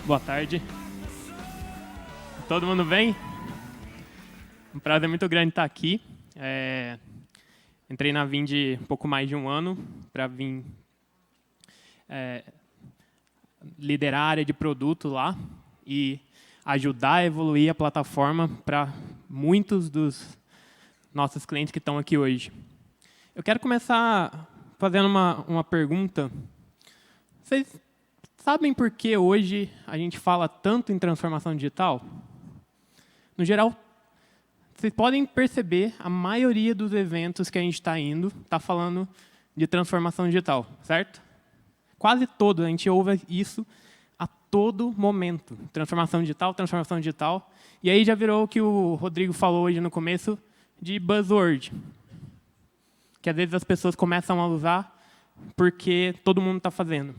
Boa tarde. Todo mundo bem? Um prazer muito grande estar aqui. Entrei na Vind um pouco mais de um ano para vir liderar a área de produto lá e ajudar a evoluir a plataforma para muitos dos nossos clientes que estão aqui hoje. Eu quero começar fazendo uma pergunta. Vocês sabem por que hoje a gente fala tanto em transformação digital? No geral, vocês podem perceber, a maioria dos eventos que a gente está indo está falando de transformação digital, certo? Quase todo, a gente ouve isso a todo momento. Transformação digital, transformação digital. E aí já virou o que o Rodrigo falou hoje no começo de buzzword. Que às vezes as pessoas começam a usar porque todo mundo está fazendo.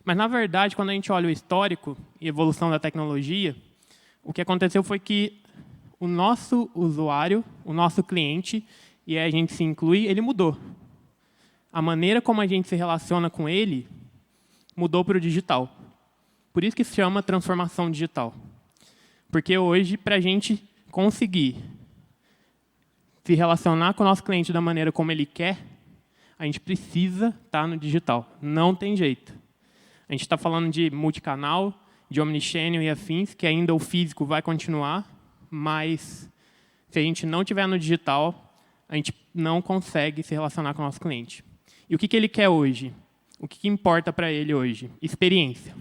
Mas, na verdade, quando a gente olha o histórico e evolução da tecnologia, o que aconteceu foi que o nosso usuário, o nosso cliente, e a gente se inclui, ele mudou. A maneira como a gente se relaciona com ele mudou para o digital. Por isso que se chama transformação digital. Porque hoje, para a gente conseguir se relacionar com o nosso cliente da maneira como ele quer, a gente precisa estar no digital. Não tem jeito. A gente está falando de multicanal, de omnichannel e afins, que ainda o físico vai continuar, mas se a gente não estiver no digital, a gente não consegue se relacionar com o nosso cliente. E o que ele quer hoje? O que importa para ele hoje? Experiência.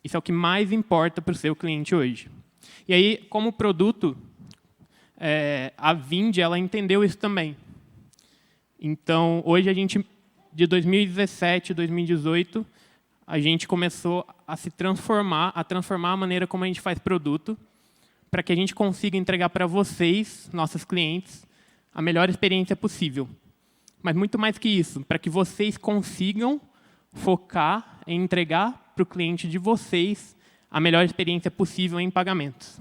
Isso é o que mais importa para o seu cliente hoje. E aí, como produto, a Vind ela entendeu isso também. Então, hoje, a gente, de 2017 a 2018, a gente começou a se transformar, a maneira como a gente faz produto, para que a gente consiga entregar para vocês, nossos clientes, a melhor experiência possível. Mas muito mais que isso, para que vocês consigam focar em entregar para o cliente de vocês a melhor experiência possível em pagamentos.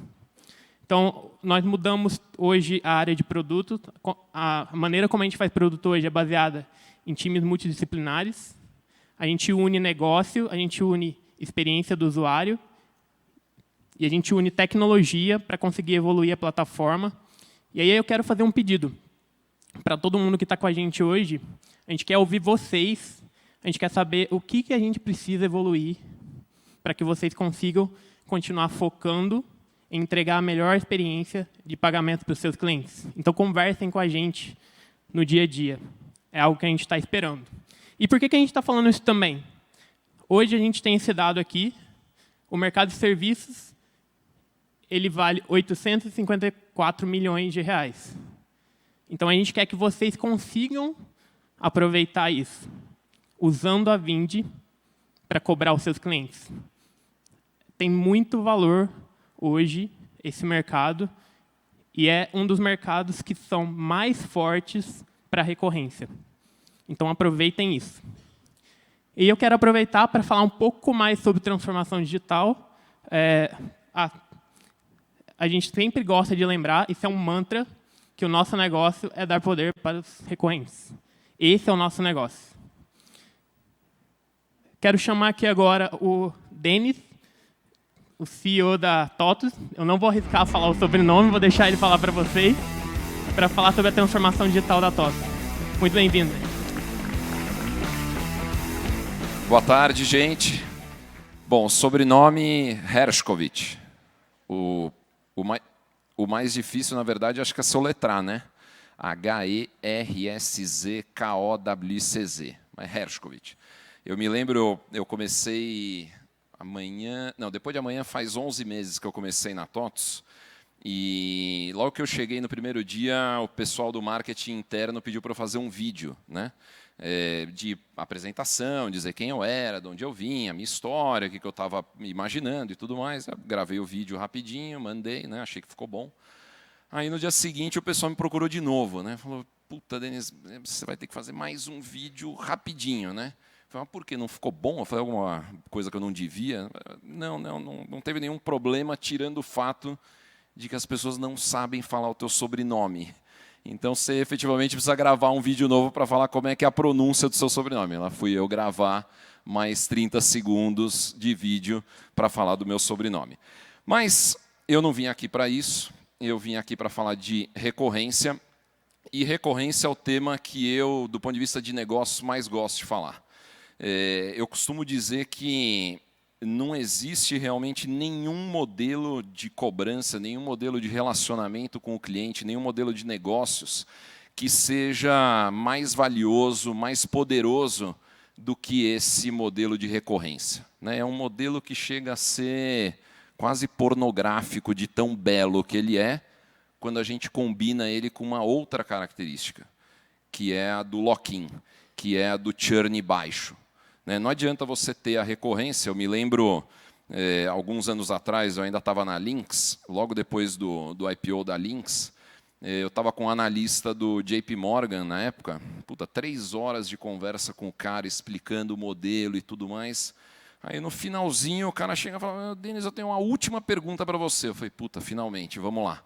Então, nós mudamos hoje a área de produto. A maneira como a gente faz produto hoje é baseada em times multidisciplinares. A gente une negócio, a gente une experiência do usuário e a gente une tecnologia para conseguir evoluir a plataforma. E aí eu quero fazer um pedido para todo mundo que está com a gente hoje. A gente quer ouvir vocês, a gente quer saber o que a gente precisa evoluir para que vocês consigam continuar focando em entregar a melhor experiência de pagamento para os seus clientes. Então, conversem com a gente no dia a dia. É algo que a gente está esperando. E por que a gente está falando isso também? Hoje a gente tem esse dado aqui. O mercado de serviços ele vale 854 milhões de reais. Então, a gente quer que vocês consigam aproveitar isso, usando a Vind para cobrar os seus clientes. Tem muito valor hoje esse mercado e é um dos mercados que são mais fortes para a recorrência. Então, aproveitem isso. E eu quero aproveitar para falar um pouco mais sobre transformação digital. A gente sempre gosta de lembrar, isso é um mantra, que o nosso negócio é dar poder para os recorrentes. Esse é o nosso negócio. Quero chamar aqui agora o Denis, o CEO da TOTVS. Eu não vou arriscar falar o sobrenome, vou deixar ele falar para vocês, para falar sobre a transformação digital da TOTVS. Muito bem-vindo. Boa tarde, gente. Bom, sobrenome Hershkovich. O mais difícil, na verdade, acho que é soletrar, né? Herszkowicz. Mas Hershkovich. Eu me lembro, eu comecei depois de amanhã faz 11 meses que eu comecei na TOTVS. E logo que eu cheguei no primeiro dia, o pessoal do marketing interno pediu para eu fazer um vídeo, né? De apresentação, dizer quem eu era, de onde eu vinha, a minha história, o que eu estava imaginando e tudo mais. Eu gravei o vídeo rapidinho, mandei, né? Achei que ficou bom. Aí no dia seguinte o pessoal me procurou de novo, né? Falou, puta, Denis, você vai ter que fazer mais um vídeo rapidinho, né? Eu falei, mas por que não ficou bom? Eu falei alguma coisa que eu não devia? Não teve nenhum problema, tirando o fato de que as pessoas não sabem falar o teu sobrenome. Então, você efetivamente precisa gravar um vídeo novo para falar como é que é a pronúncia do seu sobrenome. Lá fui eu gravar mais 30 segundos de vídeo para falar do meu sobrenome. Mas eu não vim aqui para isso, eu vim aqui para falar de recorrência, e recorrência é o tema que eu, do ponto de vista de negócios, mais gosto de falar. Eu costumo dizer que não existe realmente nenhum modelo de cobrança, nenhum modelo de relacionamento com o cliente, nenhum modelo de negócios que seja mais valioso, mais poderoso do que esse modelo de recorrência. É um modelo que chega a ser quase pornográfico de tão belo que ele é, quando a gente combina ele com uma outra característica, que é a do lock-in, que é a do churn baixo. Não adianta você ter a recorrência. Eu me lembro, alguns anos atrás, eu ainda estava na Lynx, logo depois do IPO da Lynx, eu estava com um analista do JP Morgan na época, 3 horas de conversa com o cara, explicando o modelo e tudo mais. Aí no finalzinho o cara chega e fala: Denis, eu tenho uma última pergunta para você. Eu falei: finalmente, vamos lá.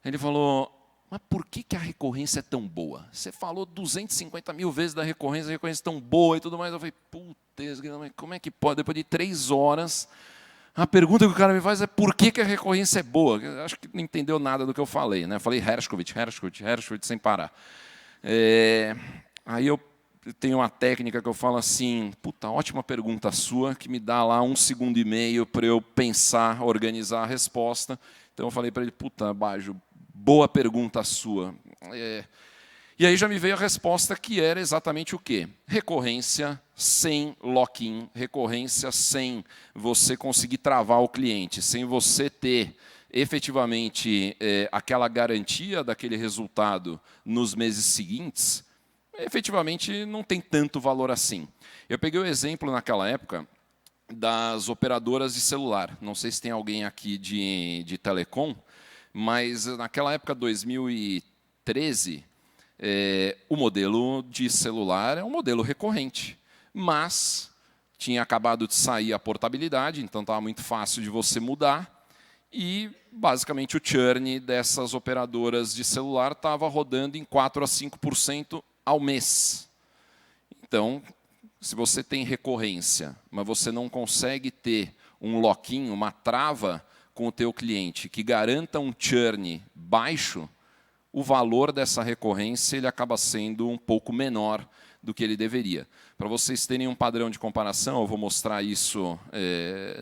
Ele falou: mas por que a recorrência é tão boa? Você falou 250 mil vezes da recorrência, a recorrência é tão boa e tudo mais. Eu falei: como é que pode? Depois de 3 horas, a pergunta que o cara me faz é por que a recorrência é boa? Eu acho que não entendeu nada do que eu falei. Eu falei Hershkovich, sem parar. Aí eu tenho uma técnica que eu falo assim: ótima pergunta sua, que me dá lá 1,5 segundos para eu pensar, organizar a resposta. Então eu falei para ele: Bajo, boa pergunta sua. E aí já me veio a resposta, que era exatamente o quê? Recorrência sem lock-in, recorrência sem você conseguir travar o cliente, sem você ter efetivamente aquela garantia daquele resultado nos meses seguintes, efetivamente não tem tanto valor assim. Eu peguei o exemplo naquela época das operadoras de celular. Não sei se tem alguém aqui de telecom, mas naquela época, 2013, o modelo de celular é um modelo recorrente, mas tinha acabado de sair a portabilidade, então estava muito fácil de você mudar, e basicamente o churn dessas operadoras de celular estava rodando em 4% a 5% ao mês. Então, se você tem recorrência, mas você não consegue ter um lock-in, uma trava com o teu cliente que garanta um churn baixo, o valor dessa recorrência ele acaba sendo um pouco menor do que ele deveria. Para vocês terem um padrão de comparação, eu vou mostrar isso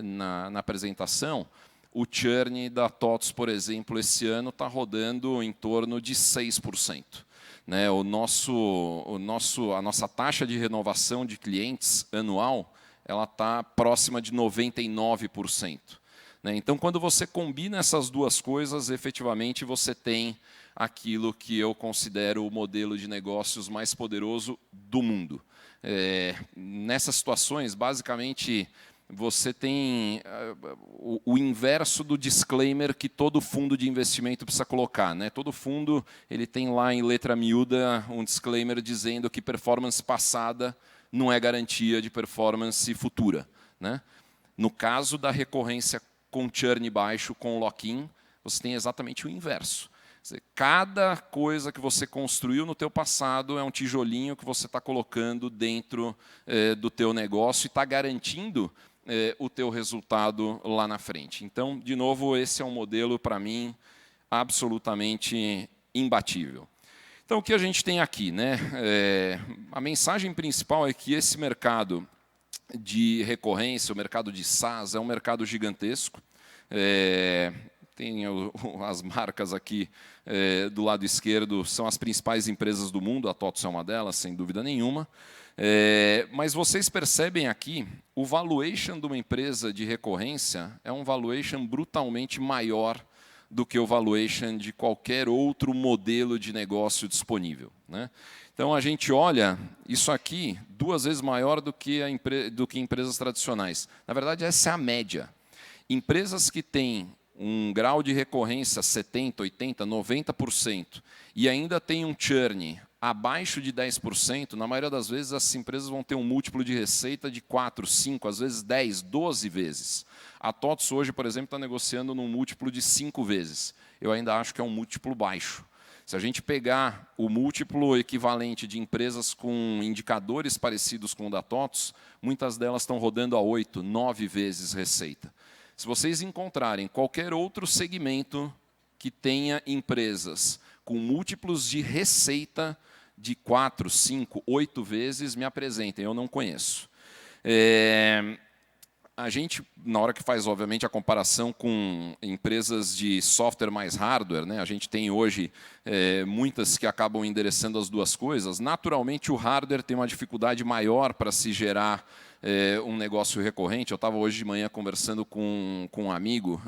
na apresentação. O churn da TOTVS, por exemplo, esse ano está rodando em torno de 6%. A nossa taxa de renovação de clientes anual ela está próxima de 99%. Então, quando você combina essas duas coisas, efetivamente você tem aquilo que eu considero o modelo de negócios mais poderoso do mundo. Nessas situações, basicamente, você tem o inverso do disclaimer que todo fundo de investimento precisa colocar. Todo fundo ele tem lá em letra miúda um disclaimer dizendo que performance passada não é garantia de performance futura. No caso da recorrência com churn baixo, com lock-in, você tem exatamente o inverso. Cada coisa que você construiu no teu passado é um tijolinho que você está colocando dentro do teu negócio e está garantindo o teu resultado lá na frente. Então, de novo, esse é um modelo, para mim, absolutamente imbatível. Então, o que a gente tem aqui? A mensagem principal é que esse mercado de recorrência, o mercado de SaaS, é um mercado gigantesco. Tem as marcas aqui do lado esquerdo, são as principais empresas do mundo, a TOTVS é uma delas, sem dúvida nenhuma. Mas vocês percebem aqui, o valuation de uma empresa de recorrência é um valuation brutalmente maior do que o valuation de qualquer outro modelo de negócio disponível. Então, a gente olha isso aqui 2 vezes maior do que empresas tradicionais. Na verdade, essa é a média. Empresas que têm um grau de recorrência 70%, 80%, 90% e ainda tem um churn abaixo de 10%, na maioria das vezes as empresas vão ter um múltiplo de receita de 4, 5, às vezes 10, 12 vezes. A TOTVS hoje, por exemplo, está negociando num múltiplo de 5 vezes. Eu ainda acho que é um múltiplo baixo. Se a gente pegar o múltiplo equivalente de empresas com indicadores parecidos com o da TOTVS, muitas delas estão rodando a 8, 9 vezes receita. Se vocês encontrarem qualquer outro segmento que tenha empresas com múltiplos de receita de 4, 5, 8 vezes, me apresentem, eu não conheço. A gente, na hora que faz, obviamente, a comparação com empresas de software mais hardware, né, a gente tem hoje muitas que acabam endereçando as duas coisas. Naturalmente, o hardware tem uma dificuldade maior para se gerar um negócio recorrente. Eu estava hoje de manhã conversando com um amigo,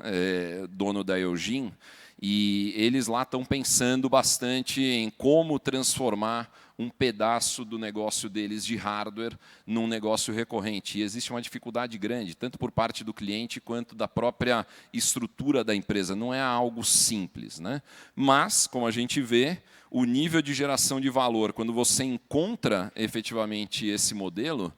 dono da Eugene, e eles lá estão pensando bastante em como transformar um pedaço do negócio deles de hardware num negócio recorrente. E existe uma dificuldade grande, tanto por parte do cliente quanto da própria estrutura da empresa. Não é algo simples, né? Mas, como a gente vê, o nível de geração de valor, quando você encontra efetivamente esse modelo,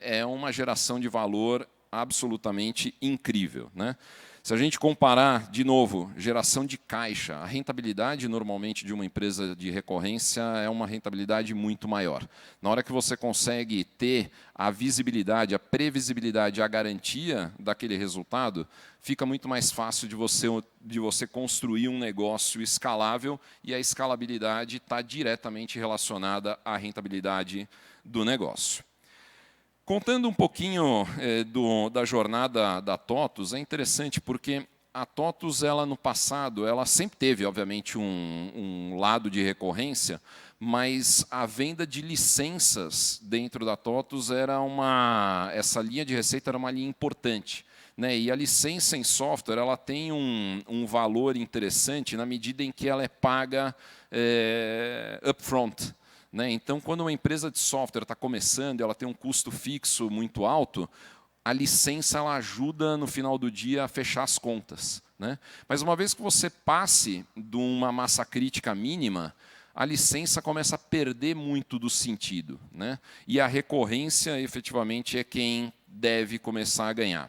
é uma geração de valor absolutamente incrível, né? Se a gente comparar, de novo, geração de caixa, a rentabilidade normalmente de uma empresa de recorrência é uma rentabilidade muito maior. Na hora que você consegue ter a visibilidade, a previsibilidade, a garantia daquele resultado, fica muito mais fácil de você construir um negócio escalável, e a escalabilidade está diretamente relacionada à rentabilidade do negócio. Contando um pouquinho da jornada da TOTVS, é interessante porque a TOTVS, ela, no passado, ela sempre teve, obviamente, um lado de recorrência, mas a venda de licenças dentro da TOTVS essa linha de receita era uma linha importante, né? E a licença em software, ela tem um valor interessante na medida em que ela é paga upfront. Então, quando uma empresa de software está começando, ela tem um custo fixo muito alto, a licença ela ajuda, no final do dia, a fechar as contas, né? Mas uma vez que você passe de uma massa crítica mínima, a licença começa a perder muito do sentido, né? E a recorrência, efetivamente, é quem deve começar a ganhar.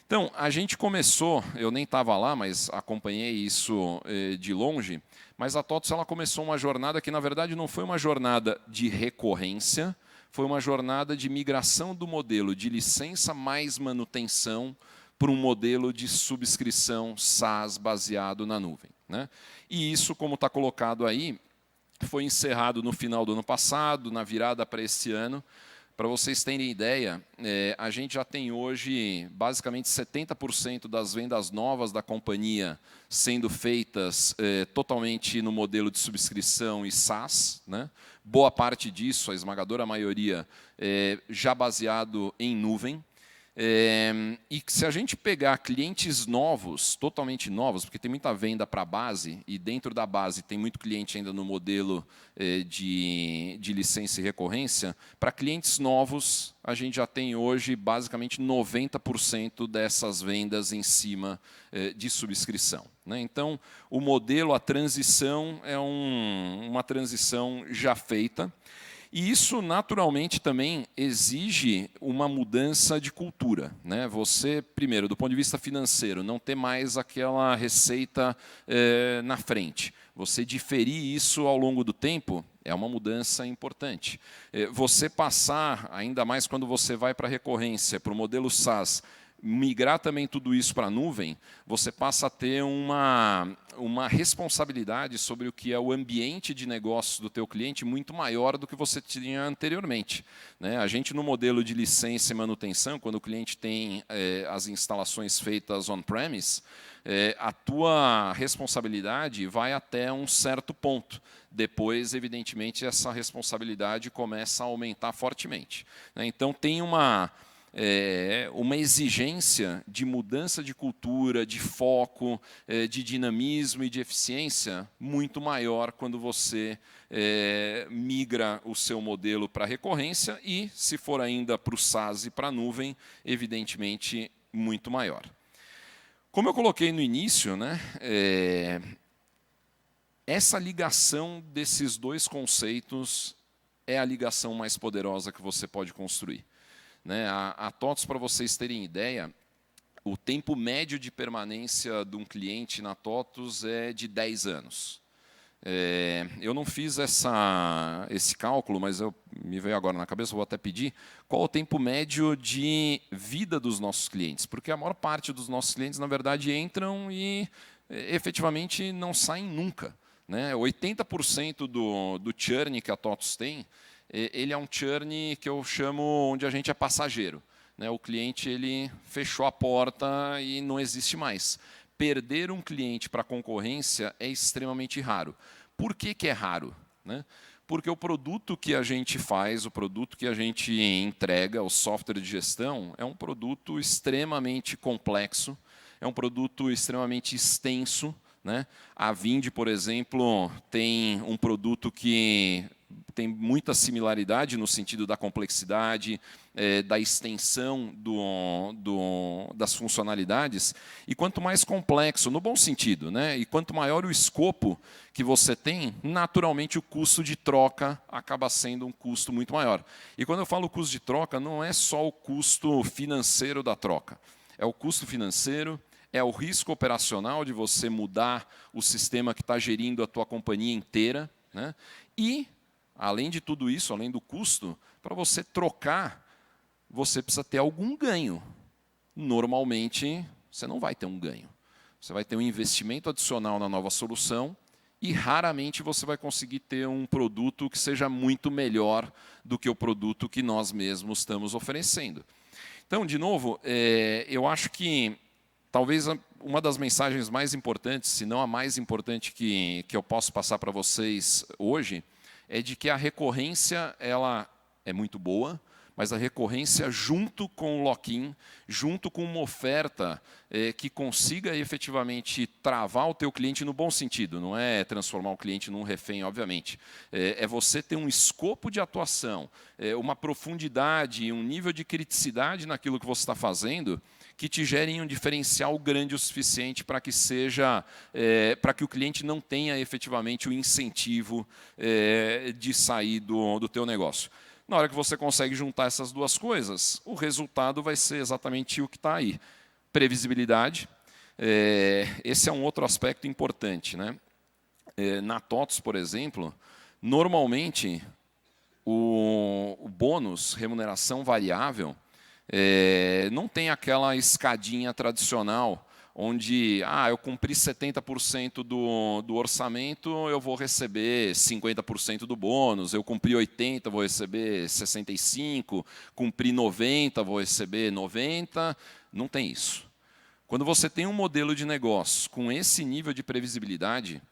Então, a gente começou, eu nem estava lá, mas acompanhei isso de longe, mas a TOTVS, ela começou uma jornada que, na verdade, não foi uma jornada de recorrência, foi uma jornada de migração do modelo de licença mais manutenção para um modelo de subscrição SaaS baseado na nuvem, né? E isso, como está colocado aí, foi encerrado no final do ano passado, na virada para esse ano. Para vocês terem ideia, a gente já tem hoje basicamente 70% das vendas novas da companhia sendo feitas totalmente no modelo de subscrição e SaaS, né? Boa parte disso, a esmagadora maioria, já baseado em nuvem. E se a gente pegar clientes novos, totalmente novos, porque tem muita venda para a base, e dentro da base tem muito cliente ainda no modelo de licença e recorrência, para clientes novos, a gente já tem hoje basicamente 90% dessas vendas em cima de subscrição, né? Então, o modelo, a transição, é uma transição já feita. E isso, naturalmente, também exige uma mudança de cultura, né? Você, primeiro, do ponto de vista financeiro, não ter mais aquela receita na frente. Você diferir isso ao longo do tempo é uma mudança importante. Você passar, ainda mais quando você vai para a recorrência, para o modelo SaaS, migrar também tudo isso para a nuvem, você passa a ter uma responsabilidade sobre o que é o ambiente de negócio do teu cliente muito maior do que você tinha anteriormente, né? A gente, no modelo de licença e manutenção, quando o cliente tem as instalações feitas on-premise, a tua responsabilidade vai até um certo ponto. Depois, evidentemente, essa responsabilidade começa a aumentar fortemente, né? Então, tem uma exigência de mudança de cultura, de foco, de dinamismo e de eficiência muito maior quando você migra o seu modelo para recorrência e, se for ainda para o SaaS e para a nuvem, evidentemente, muito maior. Como eu coloquei no início, né, essa ligação desses dois conceitos é a ligação mais poderosa que você pode construir, né? A TOTVS, para vocês terem ideia, o tempo médio de permanência de um cliente na TOTVS é de 10 anos. Eu não fiz esse cálculo, mas me veio agora na cabeça, vou até pedir, qual o tempo médio de vida dos nossos clientes? Porque a maior parte dos nossos clientes, na verdade, entram e efetivamente não saem nunca. 80% do churn que a TOTVS tem, ele é um churn que eu chamo onde a gente é passageiro. O cliente ele fechou a porta e não existe mais. Perder um cliente para a concorrência é extremamente raro. Por que é raro? Porque o produto que a gente faz, o produto que a gente entrega, o software de gestão, é um produto extremamente complexo, é um produto extremamente extenso. A Vind, por exemplo, tem um produto que tem muita similaridade no sentido da complexidade, da extensão das funcionalidades. E quanto mais complexo, no bom sentido, e quanto maior o escopo que você tem, naturalmente o custo de troca acaba sendo um custo muito maior. E quando eu falo custo de troca, não é só o custo financeiro da troca. É o custo financeiro, é o risco operacional de você mudar o sistema que está gerindo a tua companhia inteira. E, além de tudo isso, além do custo, para você trocar, você precisa ter algum ganho. Normalmente, você não vai ter um ganho. Você vai ter um investimento adicional na nova solução e, raramente, você vai conseguir ter um produto que seja muito melhor do que o produto que nós mesmos estamos oferecendo. Então, de novo, eu acho que talvez uma das mensagens mais importantes, se não a mais importante que eu posso passar para vocês hoje, é de que a recorrência ela é muito boa, mas a recorrência junto com o lock-in, junto com uma oferta que consiga efetivamente travar o teu cliente no bom sentido, não é transformar o cliente num refém, obviamente. É você ter um escopo de atuação, uma profundidade, um nível de criticidade naquilo que você está fazendo, que te gerem um diferencial grande o suficiente para que para que o cliente não tenha efetivamente o incentivo de sair do teu negócio. Na hora que você consegue juntar essas duas coisas, o resultado vai ser exatamente o que está aí. Previsibilidade. Esse é um outro aspecto importante. Na TOTVS, por exemplo, normalmente o bônus, remuneração variável, não tem aquela escadinha tradicional onde eu cumpri 70% do orçamento, eu vou receber 50% do bônus, eu cumpri 80%, vou receber 65%, cumpri 90%, vou receber 90%. Não tem isso. Quando você tem um modelo de negócio com esse nível de previsibilidade,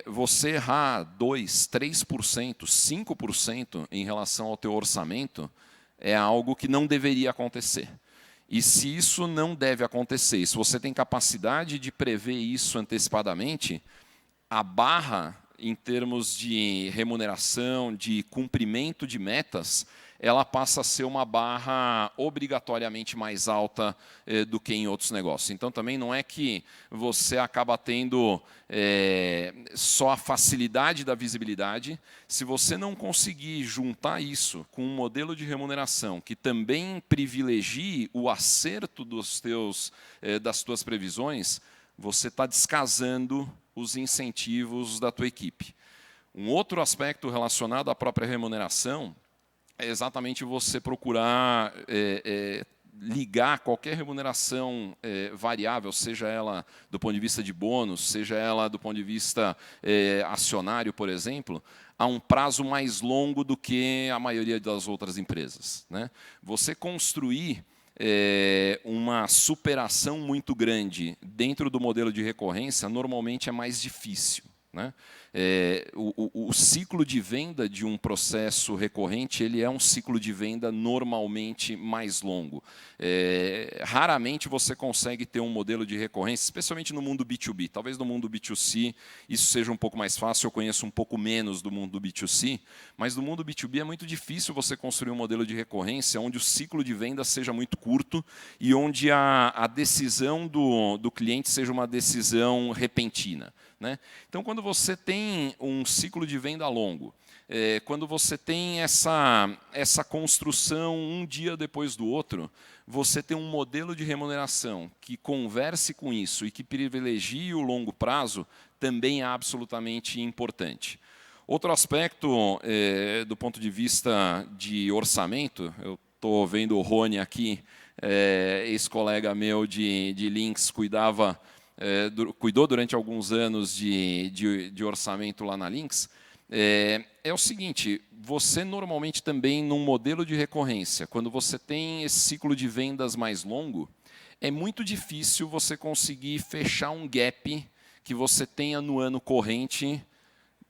você errar 2%, 3%, 5% em relação ao teu orçamento é algo que não deveria acontecer. E se isso não deve acontecer, se você tem capacidade de prever isso antecipadamente, a barra em termos de remuneração, de cumprimento de metas, ela passa a ser uma barra obrigatoriamente mais alta do que em outros negócios. Então, também não é que você acaba tendo só a facilidade da visibilidade. Se você não conseguir juntar isso com um modelo de remuneração que também privilegie o acerto das tuas previsões, você está descasando os incentivos da tua equipe. Um outro aspecto relacionado à própria remuneração é exatamente você procurar ligar qualquer remuneração variável, seja ela do ponto de vista de bônus, seja ela do ponto de vista acionário, por exemplo, a um prazo mais longo do que a maioria das outras empresas. Você construir uma superação muito grande dentro do modelo de recorrência normalmente é mais difícil. O ciclo de venda de um processo recorrente ele é um ciclo de venda normalmente mais longo. Raramente você consegue ter um modelo de recorrência, especialmente no mundo B2B. Talvez no mundo B2C isso seja um pouco mais fácil, eu conheço um pouco menos do mundo B2C, mas no mundo B2B é muito difícil você construir um modelo de recorrência onde o ciclo de venda seja muito curto e onde a decisão do cliente seja uma decisão repentina. Então, quando você tem um ciclo de venda longo, quando você tem essa construção um dia depois do outro, você tem um modelo de remuneração que converse com isso e que privilegie o longo prazo, também é absolutamente importante. Outro aspecto, do ponto de vista de orçamento, eu estou vendo o Rony aqui, ex-colega meu de Links, cuidou durante alguns anos de orçamento lá na Links. É o seguinte, você normalmente também, num modelo de recorrência, quando você tem esse ciclo de vendas mais longo, é muito difícil você conseguir fechar um gap que você tenha no ano corrente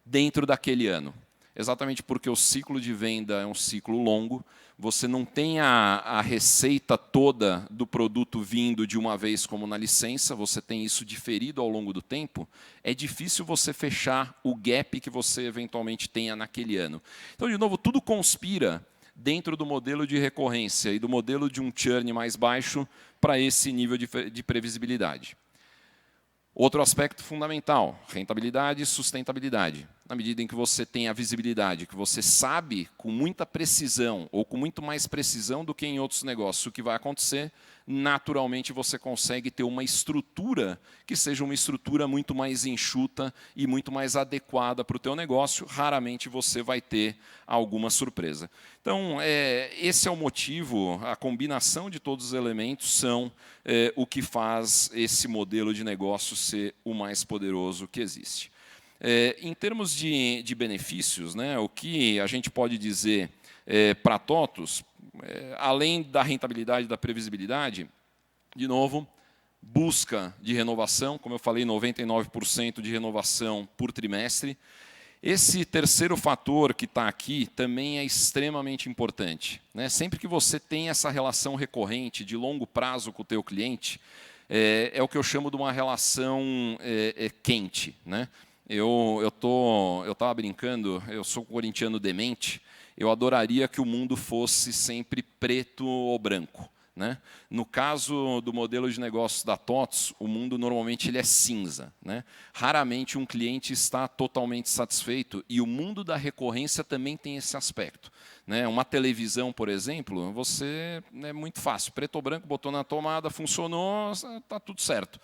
dentro daquele ano. Exatamente porque o ciclo de venda é um ciclo longo, você não tem a receita toda do produto vindo de uma vez como na licença, você tem isso diferido ao longo do tempo, é difícil você fechar o gap que você eventualmente tenha naquele ano. Então, de novo, tudo conspira dentro do modelo de recorrência e do modelo de um churn mais baixo para esse nível de previsibilidade. Outro aspecto fundamental, rentabilidade e sustentabilidade. Na medida em que você tem a visibilidade, que você sabe com muita precisão, ou com muito mais precisão do que em outros negócios, o que vai acontecer, naturalmente você consegue ter uma estrutura que seja uma estrutura muito mais enxuta e muito mais adequada para o teu negócio. Raramente você vai ter alguma surpresa. Então, esse é o motivo, a combinação de todos os elementos são o que faz esse modelo de negócio ser o mais poderoso que existe. Em termos de benefícios, né, o que a gente pode dizer para a TOTVS, além da rentabilidade e da previsibilidade, de novo, busca de renovação, como eu falei, 99% de renovação por trimestre. Esse terceiro fator que está aqui também é extremamente importante, né? Sempre que você tem essa relação recorrente de longo prazo com o teu cliente, é o que eu chamo de uma relação quente, né? Eu estava brincando, eu sou corintiano demente, eu adoraria que o mundo fosse sempre preto ou branco, né? No caso do modelo de negócios da TOTVS, o mundo normalmente ele é cinza, né? Raramente um cliente está totalmente satisfeito e o mundo da recorrência também tem esse aspecto, né? Uma televisão, por exemplo, é muito fácil, preto ou branco, botou na tomada, funcionou, está tudo certo.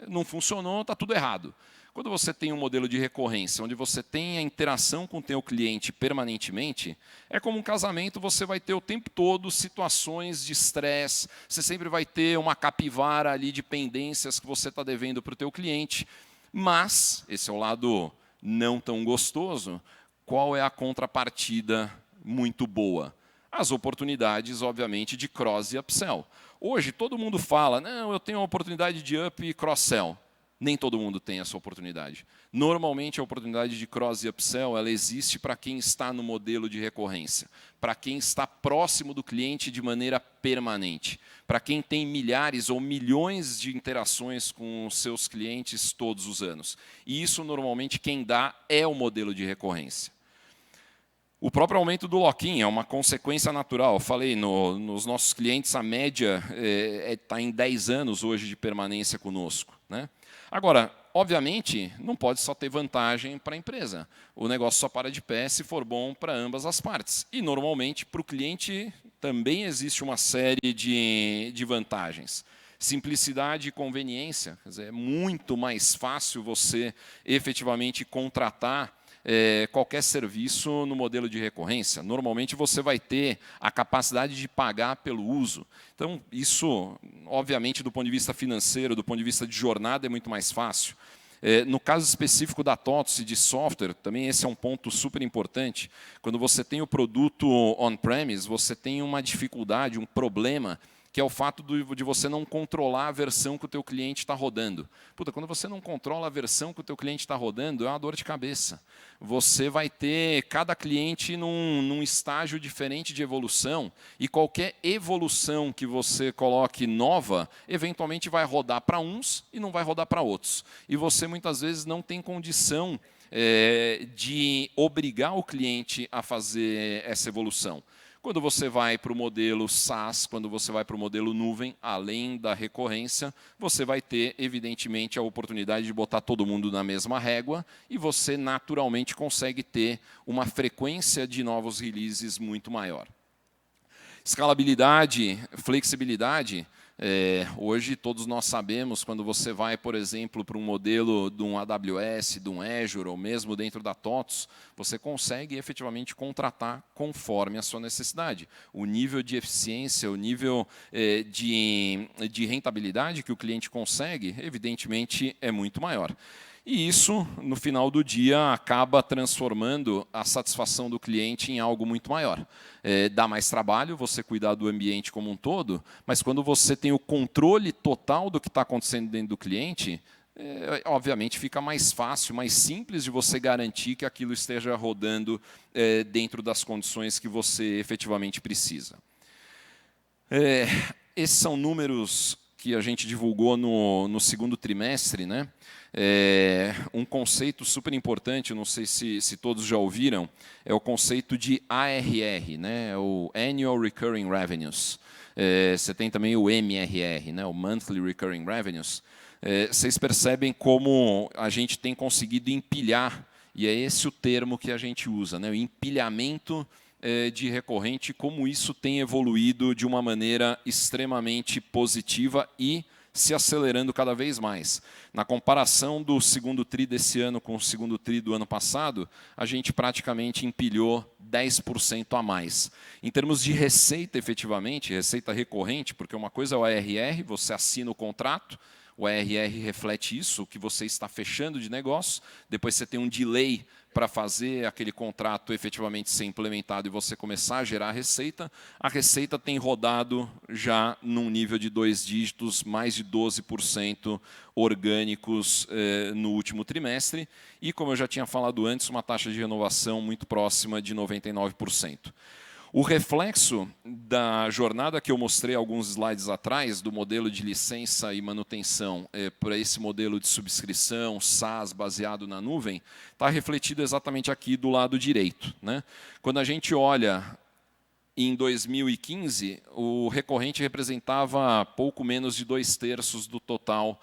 Não funcionou, está tudo errado. Quando você tem um modelo de recorrência, onde você tem a interação com o teu cliente permanentemente, é como um casamento, você vai ter o tempo todo situações de estresse, você sempre vai ter uma capivara ali de pendências que você está devendo para o teu cliente, mas, esse é o lado não tão gostoso, qual é a contrapartida muito boa? As oportunidades, obviamente, de cross e upsell. Hoje, todo mundo fala, não, eu tenho a oportunidade de up e cross-sell. Nem todo mundo tem essa oportunidade. Normalmente, a oportunidade de cross e upsell ela existe para quem está no modelo de recorrência, para quem está próximo do cliente de maneira permanente, para quem tem milhares ou milhões de interações com os seus clientes todos os anos. E isso, normalmente, quem dá é o modelo de recorrência. O próprio aumento do lock-in é uma consequência natural. Eu falei, nos nossos clientes, a média está em 10 anos hoje de permanência conosco, né? Agora, obviamente, não pode só ter vantagem para a empresa. O negócio só para de pé se for bom para ambas as partes. E, normalmente, para o cliente também existe uma série de vantagens. Simplicidade e conveniência. Quer dizer, é muito mais fácil você efetivamente contratar qualquer serviço no modelo de recorrência. Normalmente você vai ter a capacidade de pagar pelo uso. Então, isso, obviamente, do ponto de vista financeiro, do ponto de vista de jornada, é muito mais fácil. No caso específico da TOTVS e de software, também esse é um ponto super importante. Quando você tem o produto on-premise, você tem uma dificuldade, um problema, que é o fato de você não controlar a versão que o teu cliente está rodando. Puta, quando você não controla a versão que o teu cliente está rodando, é uma dor de cabeça. Você vai ter cada cliente num estágio diferente de evolução, e qualquer evolução que você coloque nova, eventualmente vai rodar para uns e não vai rodar para outros. E você, muitas vezes, não tem condição de obrigar o cliente a fazer essa evolução. Quando você vai para o modelo SaaS, quando você vai para o modelo nuvem, além da recorrência, você vai ter, evidentemente, a oportunidade de botar todo mundo na mesma régua e você, naturalmente, consegue ter uma frequência de novos releases muito maior. Escalabilidade, flexibilidade, Hoje, todos nós sabemos, quando você vai, por exemplo, para um modelo de um AWS, de um Azure, ou mesmo dentro da TOTS, você consegue efetivamente contratar conforme a sua necessidade. O nível de eficiência, o nível de rentabilidade que o cliente consegue, evidentemente, é muito maior. E isso, no final do dia, acaba transformando a satisfação do cliente em algo muito maior. Dá mais trabalho você cuidar do ambiente como um todo, mas quando você tem o controle total do que está acontecendo dentro do cliente, obviamente fica mais fácil, mais simples de você garantir que aquilo esteja rodando dentro das condições que você efetivamente precisa. Esses são números que a gente divulgou no segundo trimestre, né? Um conceito super importante, não sei se todos já ouviram, é o conceito de ARR, né? O Annual Recurring Revenues. Você tem também o MRR, né? O Monthly Recurring Revenues. Vocês percebem como a gente tem conseguido empilhar, e é esse o termo que a gente usa, né? O empilhamento de recorrente, como isso tem evoluído de uma maneira extremamente positiva e se acelerando cada vez mais. Na comparação do segundo TRI desse ano com o segundo TRI do ano passado, a gente praticamente empilhou 10% a mais. Em termos de receita, efetivamente, receita recorrente, porque uma coisa é o ARR, você assina o contrato, o ARR reflete isso, o que você está fechando de negócio, depois você tem um delay para fazer aquele contrato efetivamente ser implementado e você começar a gerar a receita tem rodado já num nível de 2 dígitos, mais de 12% orgânicos no último trimestre, e, como eu já tinha falado antes, uma taxa de renovação muito próxima de 99%. O reflexo da jornada que eu mostrei alguns slides atrás, do modelo de licença e manutenção para esse modelo de subscrição, SaaS, baseado na nuvem, está refletido exatamente aqui do lado direito, né? Quando a gente olha em 2015, o recorrente representava pouco menos de 2/3 do total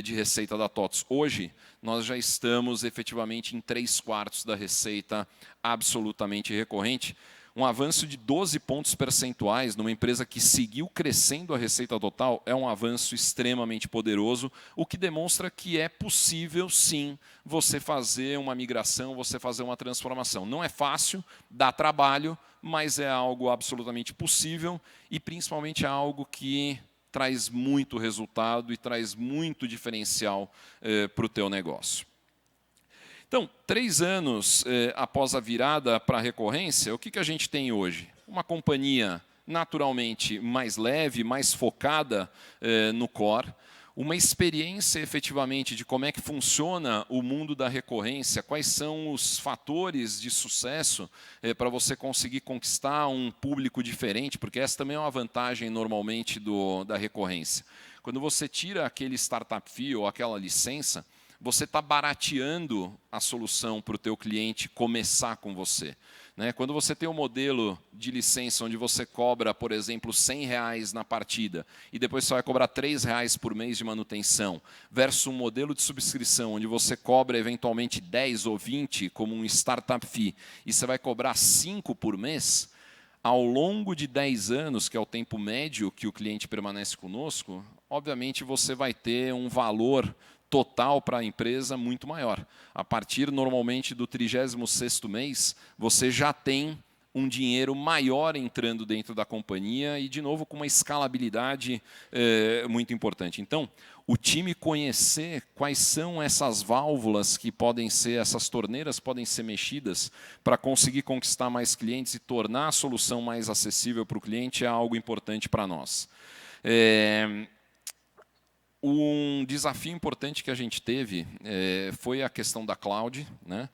de receita da TOTS. Hoje, nós já estamos efetivamente em 3/4 da receita absolutamente recorrente, um avanço de 12 pontos percentuais numa empresa que seguiu crescendo a receita total é um avanço extremamente poderoso, o que demonstra que é possível, sim, você fazer uma migração, você fazer uma transformação. Não é fácil, dá trabalho, mas é algo absolutamente possível e, principalmente, é algo que traz muito resultado e traz muito diferencial para o teu negócio. Então, 3 anos após a virada para a recorrência, o que a gente tem hoje? Uma companhia naturalmente mais leve, mais focada no core, uma experiência efetivamente de como é que funciona o mundo da recorrência, quais são os fatores de sucesso para você conseguir conquistar um público diferente, porque essa também é uma vantagem normalmente da recorrência. Quando você tira aquele startup fee ou aquela licença, você está barateando a solução para o teu cliente começar com você. Né? Quando você tem um modelo de licença onde você cobra, por exemplo, R$100 na partida e depois você vai cobrar R$3 por mês de manutenção, versus um modelo de subscrição onde você cobra eventualmente 10 ou 20 como um startup fee e você vai cobrar 5 por mês, ao longo de 10 anos, que é o tempo médio que o cliente permanece conosco, obviamente você vai ter um valor total para a empresa muito maior. A partir, normalmente, do 36º mês, você já tem um dinheiro maior entrando dentro da companhia e, de novo, com uma escalabilidade muito importante. Então, o time conhecer quais são essas válvulas que podem ser, essas torneiras podem ser mexidas para conseguir conquistar mais clientes e tornar a solução mais acessível para o cliente é algo importante para nós. Um desafio importante que a gente teve foi a questão da cloud, né?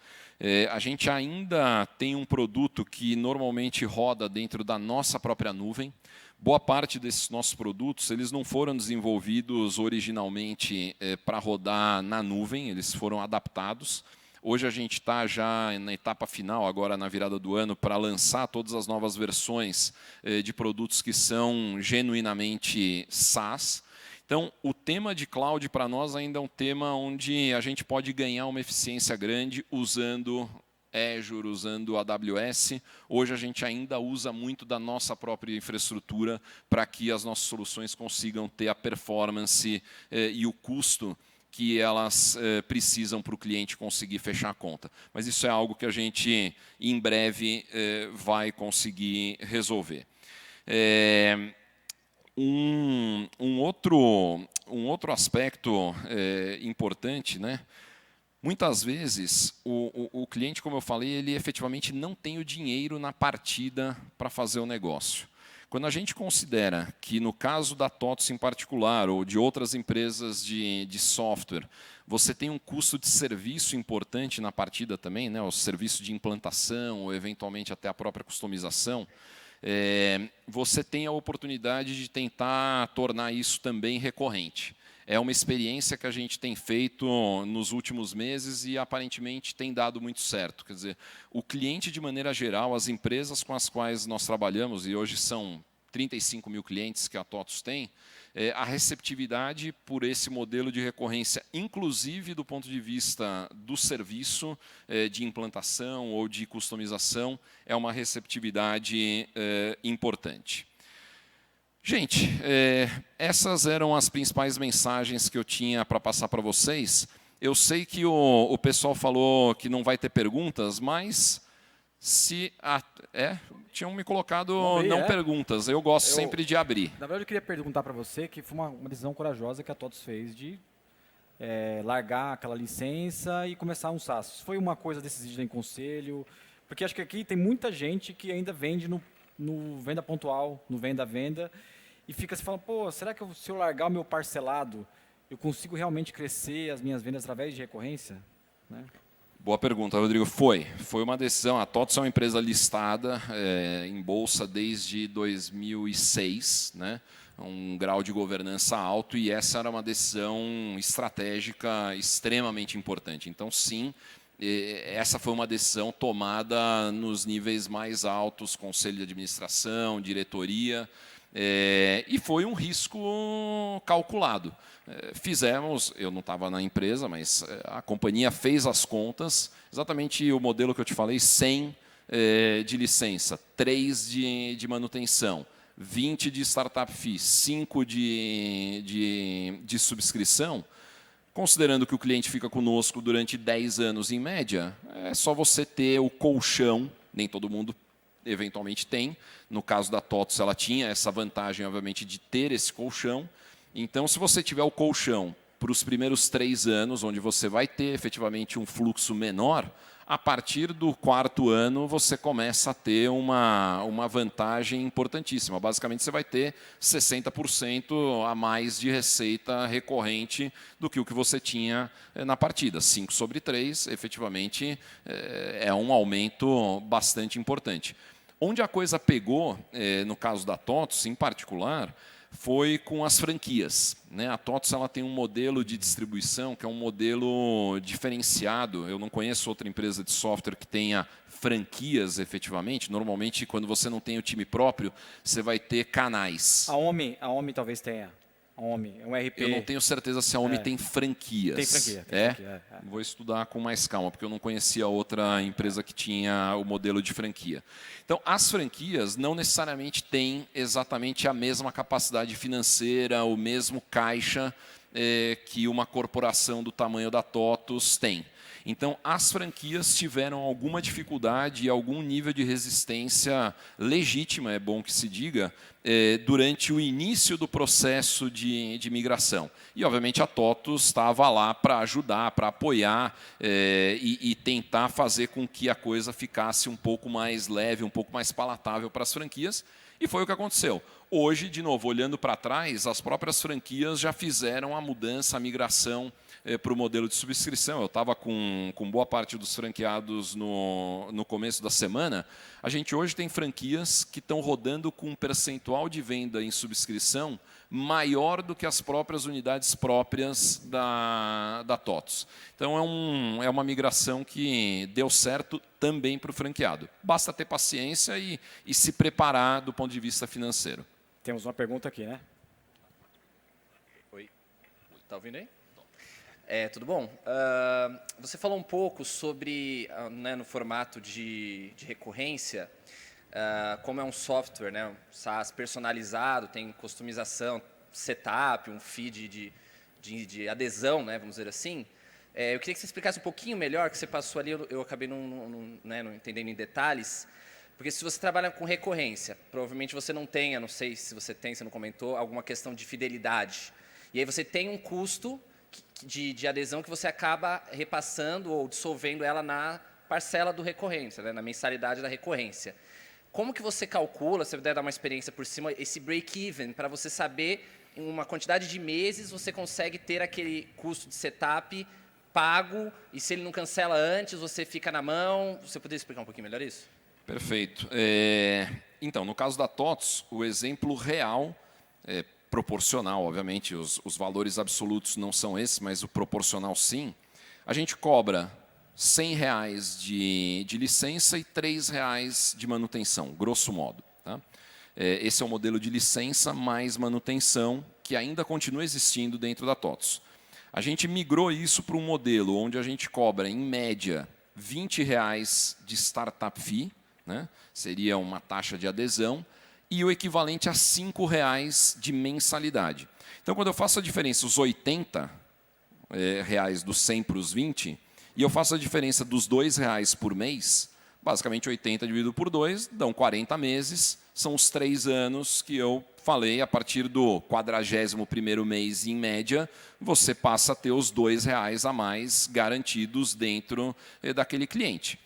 A gente ainda tem um produto que normalmente roda dentro da nossa própria nuvem. Boa parte desses nossos produtos eles não foram desenvolvidos originalmente para rodar na nuvem, eles foram adaptados. Hoje a gente está já na etapa final, agora na virada do ano, para lançar todas as novas versões de produtos que são genuinamente SaaS. Então, o tema de cloud para nós ainda é um tema onde a gente pode ganhar uma eficiência grande usando Azure, usando AWS. Hoje a gente ainda usa muito da nossa própria infraestrutura para que as nossas soluções consigam ter a performance e o custo que elas precisam para o cliente conseguir fechar a conta. Mas isso é algo que a gente, em breve, vai conseguir resolver. Um outro aspecto importante, né? Muitas vezes, o cliente, como eu falei, ele efetivamente não tem o dinheiro na partida para fazer o negócio. Quando a gente considera que, no caso da TOTVS em particular, ou de outras empresas de software, você tem um custo de serviço importante na partida também, né? O serviço de implantação, ou eventualmente até a própria customização, você tem a oportunidade de tentar tornar isso também recorrente. É uma experiência que a gente tem feito nos últimos meses e, aparentemente, tem dado muito certo. Quer dizer, o cliente, de maneira geral, as empresas com as quais nós trabalhamos, e hoje são 35 mil clientes que a TOTVS tem, a receptividade por esse modelo de recorrência, inclusive do ponto de vista do serviço de implantação ou de customização, é uma receptividade importante. Gente, essas eram as principais mensagens que eu tinha para passar para vocês. Eu sei que o pessoal falou que não vai ter perguntas, mas tinham me colocado perguntas. Eu gosto sempre de abrir. Na verdade, eu queria perguntar para você que foi uma decisão corajosa que a TOTVS fez de largar aquela licença e começar um SaaS. Foi uma coisa decidida em conselho? Porque acho que aqui tem muita gente que ainda vende no venda pontual, no venda-venda, e fica se falando, pô, será que se eu largar o meu parcelado, eu consigo realmente crescer as minhas vendas através de recorrência? Né? Boa pergunta, Rodrigo. Foi uma decisão. A TOTVS é uma empresa listada em bolsa desde 2006, né? Um grau de governança alto, e essa era uma decisão estratégica extremamente importante. Então, sim, essa foi uma decisão tomada nos níveis mais altos, conselho de administração, diretoria, e foi um risco calculado. Fizemos, eu não estava na empresa, mas a companhia fez as contas, exatamente o modelo que eu te falei, 100 de licença, 3 de manutenção, 20 de startup fee, 5 de subscrição. Considerando que o cliente fica conosco durante 10 anos em média, é só você ter o colchão, nem todo mundo eventualmente tem. No caso da TOTVS, ela tinha essa vantagem, obviamente, de ter esse colchão. Então, se você tiver o colchão para os primeiros 3 anos, onde você vai ter efetivamente um fluxo menor, a partir do 4º ano você começa a ter uma vantagem importantíssima. Basicamente, você vai ter 60% a mais de receita recorrente do que o que você tinha na partida. 5 sobre 3, efetivamente, é um aumento bastante importante. Onde a coisa pegou, no caso da TOTVS em particular, foi com as franquias. Né? A TOTVS ela tem um modelo de distribuição que é um modelo diferenciado. Eu não conheço outra empresa de software que tenha franquias efetivamente. Normalmente, quando você não tem o time próprio, você vai ter canais. A OMI talvez tenha. A OMI, é um RP. Eu não tenho certeza se a OMI tem franquias. Tem franquia. Tem franquia. Vou estudar com mais calma, porque eu não conhecia outra empresa que tinha o modelo de franquia. Então, as franquias não necessariamente têm exatamente a mesma capacidade financeira, o mesmo caixa que uma corporação do tamanho da TOTVS tem. Então, as franquias tiveram alguma dificuldade e algum nível de resistência legítima, é bom que se diga, durante o início do processo de migração. E, obviamente, a TOTVS estava lá para ajudar, para apoiar e tentar fazer com que a coisa ficasse um pouco mais leve, um pouco mais palatável para as franquias. E foi o que aconteceu. Hoje, de novo, olhando para trás, as próprias franquias já fizeram a mudança, a migração para o modelo de subscrição. Eu estava com boa parte dos franqueados no começo da semana. A gente hoje tem franquias que estão rodando com um percentual de venda em subscrição maior do que as próprias unidades próprias da TOTVS. Então, é uma migração que deu certo também para o franqueado. Basta ter paciência e se preparar do ponto de vista financeiro. Temos uma pergunta aqui, né? Oi. Está ouvindo aí? Tudo bom? Você falou um pouco sobre, né, no formato de recorrência, como é um software, né, um SaaS personalizado, tem customização, setup, um feed de adesão, né, vamos dizer assim. Eu queria que você explicasse um pouquinho melhor, que você passou ali, eu acabei não entendendo em detalhes, porque se você trabalha com recorrência, provavelmente você não tenha, não sei se você tem, você não comentou, alguma questão de fidelidade. E aí você tem um custo de adesão que você acaba repassando ou dissolvendo ela na parcela do recorrência, né, na mensalidade da recorrência. Como que você calcula, se puder dar uma experiência por cima, esse break-even, para você saber em uma quantidade de meses você consegue ter aquele custo de setup pago, e se ele não cancela antes, você fica na mão? Você poderia explicar um pouquinho melhor isso? Perfeito. Então, no caso da TOTS, o exemplo real, proporcional, obviamente, os valores absolutos não são esses, mas o proporcional sim, a gente cobra R$100 de licença e R$3 de manutenção, grosso modo. Tá? Esse é o modelo de licença mais manutenção que ainda continua existindo dentro da TOTS. A gente migrou isso para um modelo onde a gente cobra, em média, R$20 de startup fee, né? Seria uma taxa de adesão, e o equivalente a R$5 de mensalidade. Então, quando eu faço a diferença, os R$80 dos 100 para os 20, e eu faço a diferença dos R$2 por mês, basicamente 80 dividido por 2, dão 40 meses, são os 3 anos que eu falei, a partir do 41º mês, em média, você passa a ter os R$2 a mais garantidos dentro daquele cliente.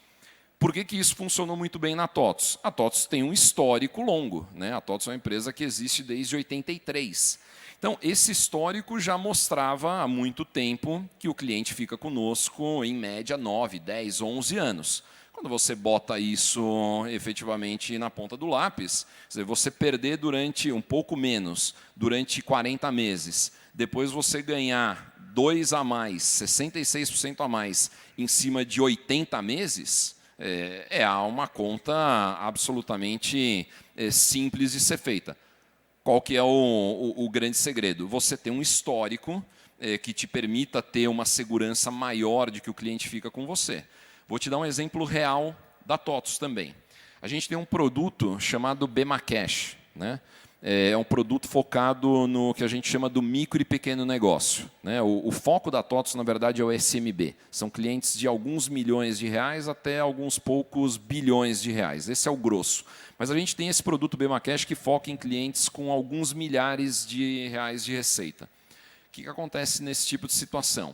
Por que isso funcionou muito bem na TOTS? A TOTS tem um histórico longo, né? A TOTS é uma empresa que existe desde 83. Então, esse histórico já mostrava há muito tempo que o cliente fica conosco, em média, 9, 10, 11 anos. Quando você bota isso efetivamente na ponta do lápis, você perder durante um pouco menos, durante 40 meses, depois você ganhar 2 a mais, 66% a mais, em cima de 80 meses, uma conta absolutamente simples de ser feita. Qual que é o grande segredo? Você tem um histórico que te permita ter uma segurança maior de que o cliente fica com você. Vou te dar um exemplo real da TOTS também. A gente tem um produto chamado BemaCash, né? É um produto focado no que a gente chama do micro e pequeno negócio, né? O foco da TOTS, na verdade, é o SMB. São clientes de alguns milhões de reais até alguns poucos bilhões de reais. Esse é o grosso. Mas a gente tem esse produto BemaCash que foca em clientes com alguns milhares de reais de receita. O que acontece nesse tipo de situação?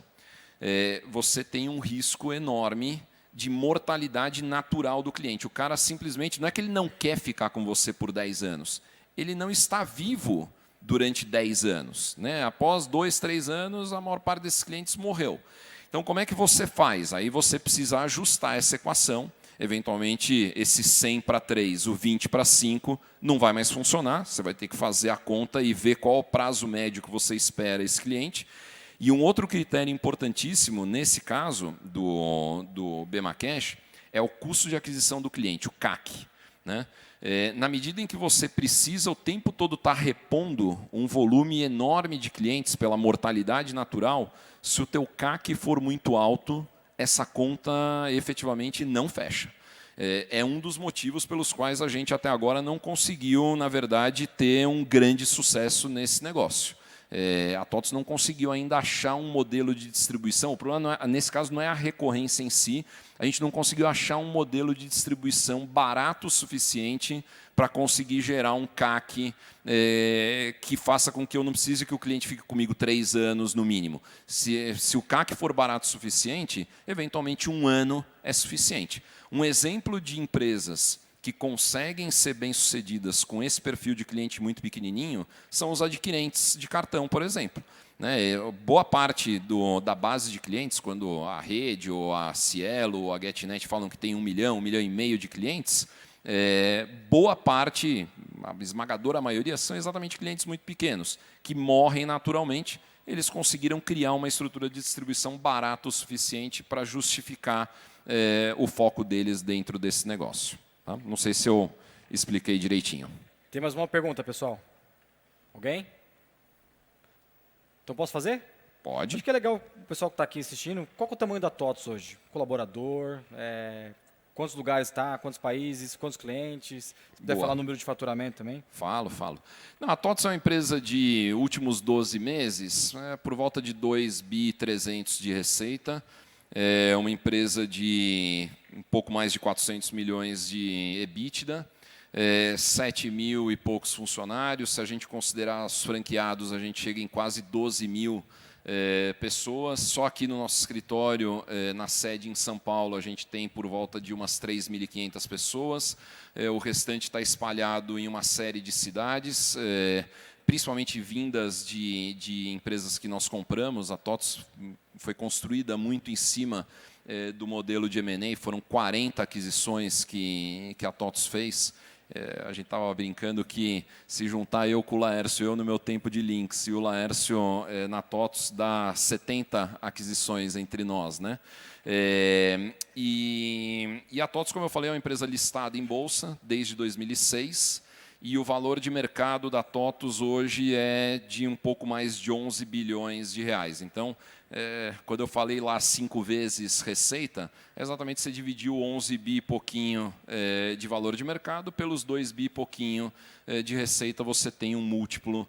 Você tem um risco enorme de mortalidade natural do cliente. O cara simplesmente, não é que ele não quer ficar com você por 10 anos, ele não está vivo durante 10 anos. Né? Após 2, 3 anos, a maior parte desses clientes morreu. Então, como é que você faz? Aí você precisa ajustar essa equação. Eventualmente, esse 100 para 3, o 20 para 5, não vai mais funcionar. Você vai ter que fazer a conta e ver qual o prazo médio que você espera esse cliente. E um outro critério importantíssimo, nesse caso do BemaCash, é o custo de aquisição do cliente, o CAC. Né? Na medida em que você precisa o tempo todo estar repondo um volume enorme de clientes pela mortalidade natural, se o teu CAC for muito alto, essa conta efetivamente não fecha. É um dos motivos pelos quais a gente até agora não conseguiu, na verdade, ter um grande sucesso nesse negócio. A TOTS não conseguiu ainda achar um modelo de distribuição. O problema, nesse caso, não é a recorrência em si. A gente não conseguiu achar um modelo de distribuição barato o suficiente para conseguir gerar um CAC que faça com que eu não precise que o cliente fique comigo 3 anos no mínimo. Se o CAC for barato o suficiente, eventualmente 1 ano é suficiente. Um exemplo de empresas que conseguem ser bem-sucedidas com esse perfil de cliente muito pequenininho são os adquirentes de cartão, por exemplo. Né? Boa parte da base de clientes, quando a Rede, ou a Cielo, ou a GetNet falam que tem 1 milhão, 1,5 milhão de clientes, boa parte, a esmagadora maioria, são exatamente clientes muito pequenos, que morrem naturalmente. Eles conseguiram criar uma estrutura de distribuição barata o suficiente para justificar o foco deles dentro desse negócio. Tá? Não sei se eu expliquei direitinho. Tem mais uma pergunta, pessoal? Alguém? Então posso fazer? Pode. Acho que é legal o pessoal que está aqui assistindo. Qual que é o tamanho da TOTVS hoje? Colaborador, quantos lugares está, quantos países, quantos clientes? Se puder falar número de faturamento também. Falo. Não, a TOTVS é uma empresa de últimos 12 meses, por volta de 2.300 bi de receita. É uma empresa de um pouco mais de 400 milhões de EBITDA. 7 mil e poucos funcionários. Se a gente considerar os franqueados, a gente chega em quase 12 mil pessoas. Só aqui no nosso escritório, na sede em São Paulo, a gente tem por volta de umas 3.500 pessoas. O restante está espalhado em uma série de cidades, principalmente vindas de empresas que nós compramos. A TOTVS foi construída muito em cima do modelo de M&A. Foram 40 aquisições que a TOTVS fez. A gente estava brincando que se juntar eu com o Laércio, eu no meu tempo de Lynx, e o Laércio na TOTVS, dá 70 aquisições entre nós, né? E a TOTVS, como eu falei, é uma empresa listada em bolsa desde 2006, e o valor de mercado da TOTVS hoje é de um pouco mais de 11 bilhões de reais. Então, quando eu falei lá 5 vezes receita, é exatamente você dividiu 11 bi e pouquinho de valor de mercado pelos 2 bi e pouquinho de receita, você tem um múltiplo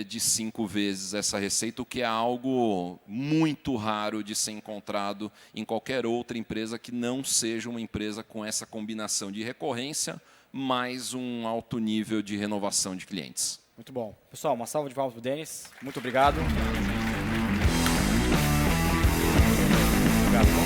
de 5 vezes essa receita, o que é algo muito raro de ser encontrado em qualquer outra empresa que não seja uma empresa com essa combinação de recorrência mais um alto nível de renovação de clientes. Muito bom. Pessoal, uma salva de palmas para o Denis. Muito obrigado. Obrigado.